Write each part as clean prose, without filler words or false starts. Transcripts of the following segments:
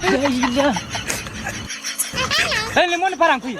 Iya. Limon parang kui.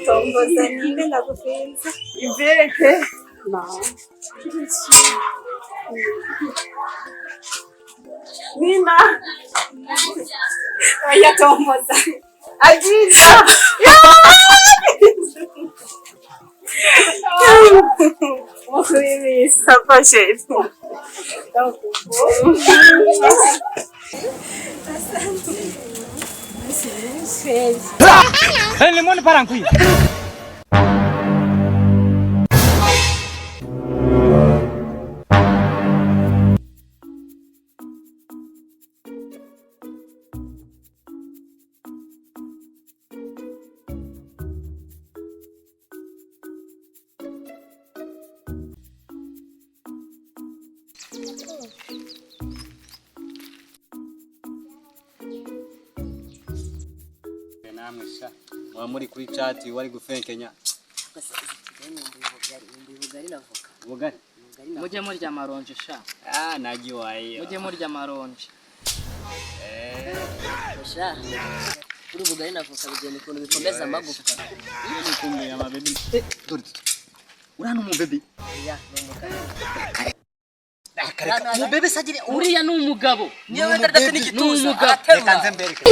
Tombo zanine nakupenza. Iveke. No. Nina. Aya tombo za. Ajiza. Mokuri sapashe. Limon parang kui. Muri kuri chat wari gufenkenya ubugari Muje murya maronje sha. nagiwaye Muje murya maronje. Sha. Uri bugari navuka bigenda ukuntu bikomeza amagufa. Ni kumbe ya mabebi. Dore. Urano mu baby. Ya, no mugari. Mu baby sagire Uriya ni umugabo. Nyewe ndadafite n'igituza. Reka nze mbereke.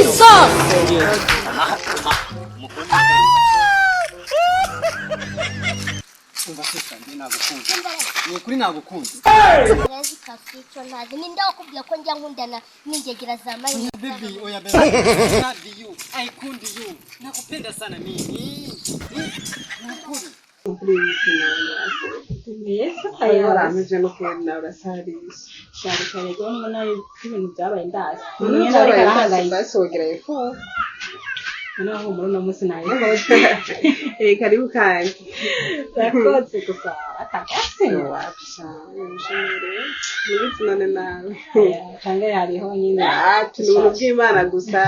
Umva sasa ndi nagukunze. Ni ukuri nagukunze. Yazi kaficho ntazi ninde wakubwiye ko njya nkundana n'ingegera za Marina. Baby, oya baby. I love you. I kundi you. Nakupenda sana mimi. Nakuri. Neza ayaramije no kwenda urasarisha. Cyane cyane ko mbona ibintu byabaye ndazi. Niyo bari karahangayika basogera ifu. Naho muri no musi nayo. Karibu kandi. Yakotse gusa atakase wapsha. Nshimire. Nibitsinane nawe. Kanga yariho nyine. Tunubwo bw'Imana gusa.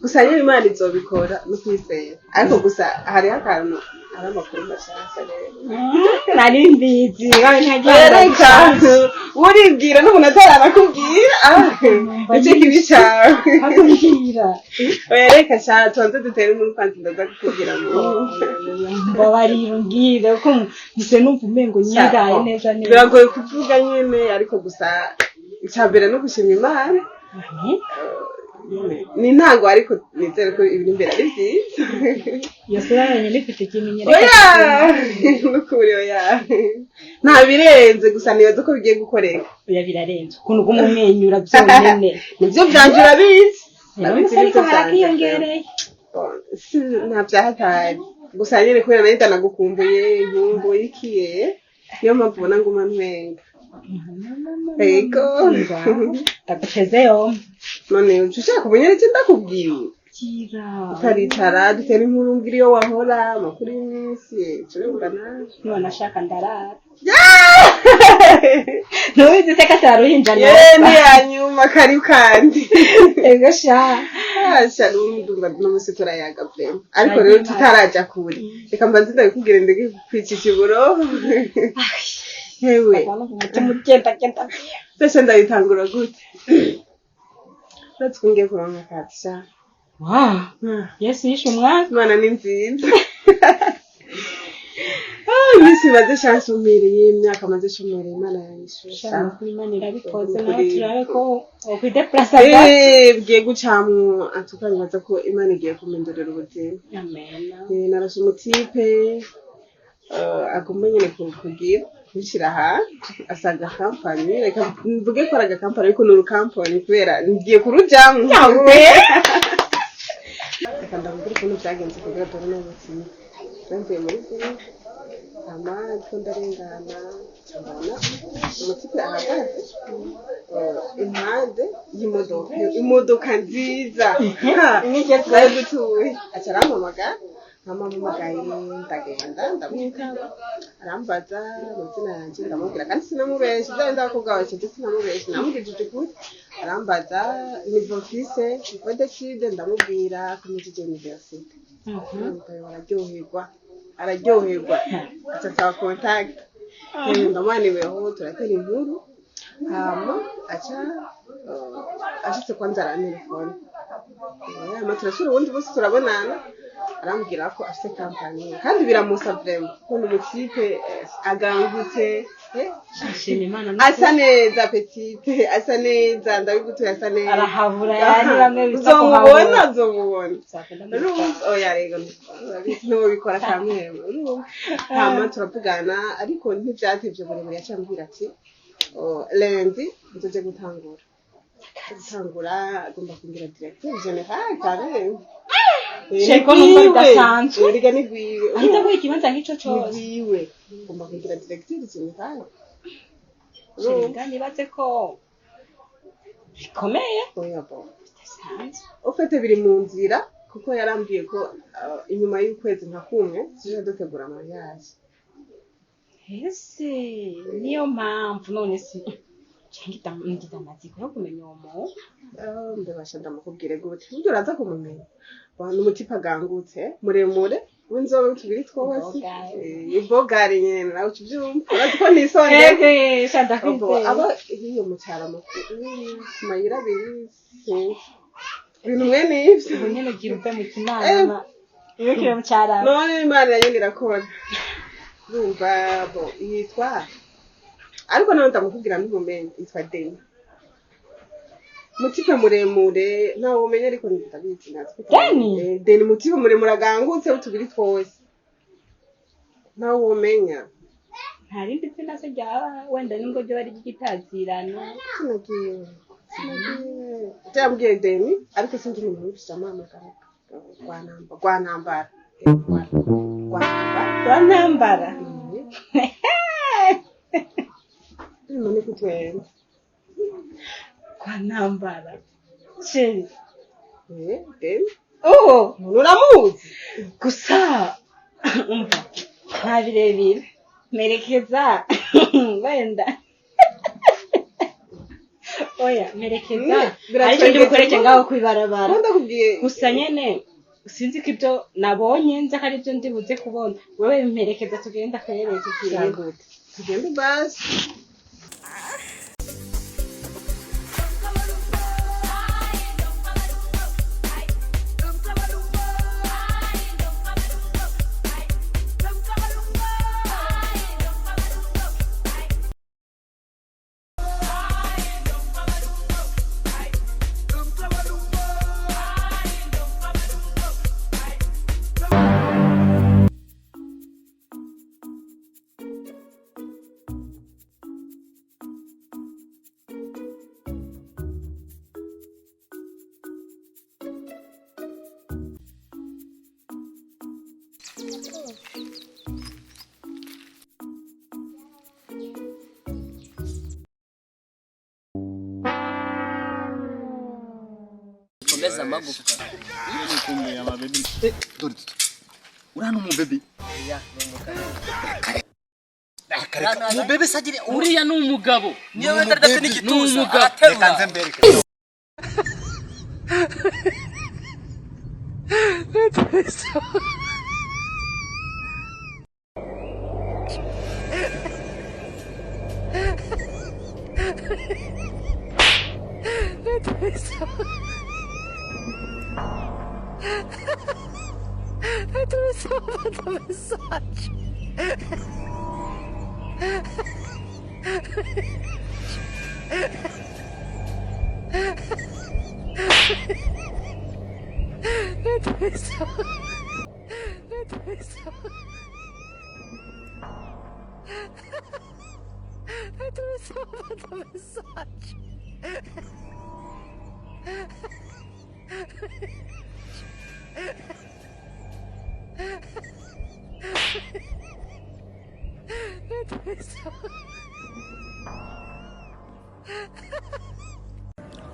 Gusa nyine Imana izobikora no kwizera. Ariko gusa hari akantu ari amakuru mashasha rero. Nari mbizi wawe ntagiye. Uribwira n'umuntu ataranakubwira. Icyo kibi cyawe. Akubwira. Oya reka sha tonze dutere muri kwanti ndaza kukubwira ngo babaribwira ko mbise numva umengo nyiraye neza neza. Biragoye kuvuga nyine ariko gusa icyambere no gushima Imana. ni ntango ariko nizere ko ibiri imbere ari byiza iyo sura yonyine ifite ikimenyetso oya nukuri oya nta birenze gusa nibaza ko bigiye gukoreka oya birarenze ukuntu ugumumwenyura byonyine nibyo byanje urabizi ariko harakiyongereye nta byahatari gusa nyine kubera nayo ndanagukumbuye nkumbuye ikiye niyo mpamvu ubona nguma ntwenga ego ndaguteze yombi none ushaka kumenya icyo ndakubwiye ukaricara dutera inkuru mbwira iyo wahora amakuru y'iminsi turumva nawe none ashaka ndarara ntubizi se ko ataruhinja ni hanyuma kari kandi ego sha asha ndumva n'umunsi turayaga vrema ariko rero tutaraja kure reka mbanze ndabikubwire ndege kwicisha iburo hewe umutima ugenda sese ndabitangura gute natwungiye kuronka akazi sha yesu yishe umwami imana ni nziza iminsi maze chance umiriye imyaka maze shumiriye imana yayishusha imana irabikoze nawe turabe ko okwideplasa bigiye gucamwo atukabibaza ko imana igiye kumindurira ubuzima amen narashe umutipe agomba nyine kugira kubishyira hanze asaga kampani reka mvuge ko ari agakampani ariko ni urukampani kubera ngiye kurujyamo reka ndabwira ukuntu byagenze kugira dore n'ubuzima namvuye muri kuri amako ndarengana mbona umutipe ahagaze impande y'imodoka nziza bari gutuye aca arampamagara mpamamagaye ndagenda ndamwitaba arambaza amazina yanjye ndamubwira kandi sinamubeshye ibyo ndabakobwa bacu sinamubeshye namubwirije ukuri arambaza nivo fise nivo decide ndamubwira kumujije universite araryoherwa aca asaba contact ndamwaniweho turatera inkuru hama aca ashitse kwanza arantelefone hama turasura ubundi bose turabonana arambwira ko afite kampani kandi biramusa vrema kuko n'umutipe agangutse asa neza petite asa neza ndabigutuye asa neza arahabura yani bamwe bita kuhabura uzomubona oya rego ntubikora kamwe hama turavugana ariko ntibyatevye burebure yacambwira ati lendi nzoje gutangura agomba kumbwira directeur general kandi Cheko numva bidasanzwe riga nigwiwe ahita ko ikibanza nk'ico cyose nigwiwe ngomba kugira directeur general ngani baze ko bikomeye oya bo ufite biri mu nzira kuko yarambwiye ko inyuma y'ukwezi nka kumwe tuje dutegura mariage ese niyo mpamvu none si ngita maziko yo kumenya uwo ndabasha ndamukubwire gute ibyo uraza kumumenya abantu umutipe agangutse muremure w'inzobe tubiri twose ibogari nyene nawe ubyumva urazi ko nisonde shanda kwite aba hiyo mucyara makuru kumayira biri ibintu mwene ivyo nyene girupe mu kinama iyo kire mucyara none imana yanyine irakora urumva bo yitwa ariko nawe ndamukubwira n'umumenyi yitwa Deni mutipe muremure ntawe umenya ariko ndabizi natwe Deni mutipe muremure agangutse utubiri twose ntawe umenya ntarindi zina se rya wenda ningo ryo bari gitazirana sinagiye byambwiye Deni ariko sinzi umuntu w'ibishya mama gwanambara none kutwenza kwa nambara cheri Deni oh uramuzi gusa umva ntabirebire merekeza wenda oya merekeza ariko ndi bukoreke ngaho kwibarabara ndakubwiye gusa nyene sinzi ko ibyo nabonye nza ko ari byo ndi buze kubona wewe mperekeza tugenda kwereka ikintu tugende basi Komeza amagufa. Kumbe ya baby. Dore. Urano mu baby. Ya numukara. Mu baby sagire uriya ni umugabo. Niyo ndadafite n'igituza. reka nze mbereke.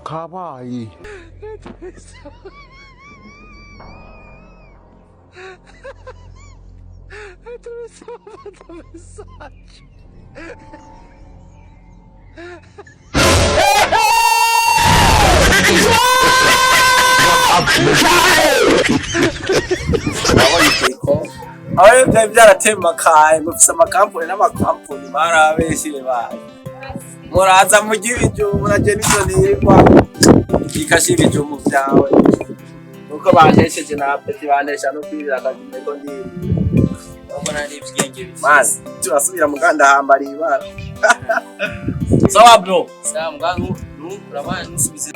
Karabaye. Aho byaratemakaye mufise amakampuni n'amakampuni barabeshyire baye muraza mu gihugu muraje nizo nirwa ikashira ijumu byawe nuko bashesheje na apeti banesha no kwirira akazime ko ndi Mbona ari ibyenge bisi. mazi turasubira muganda hambari ibara sawa bro Sawa mwangu, urabana nusubize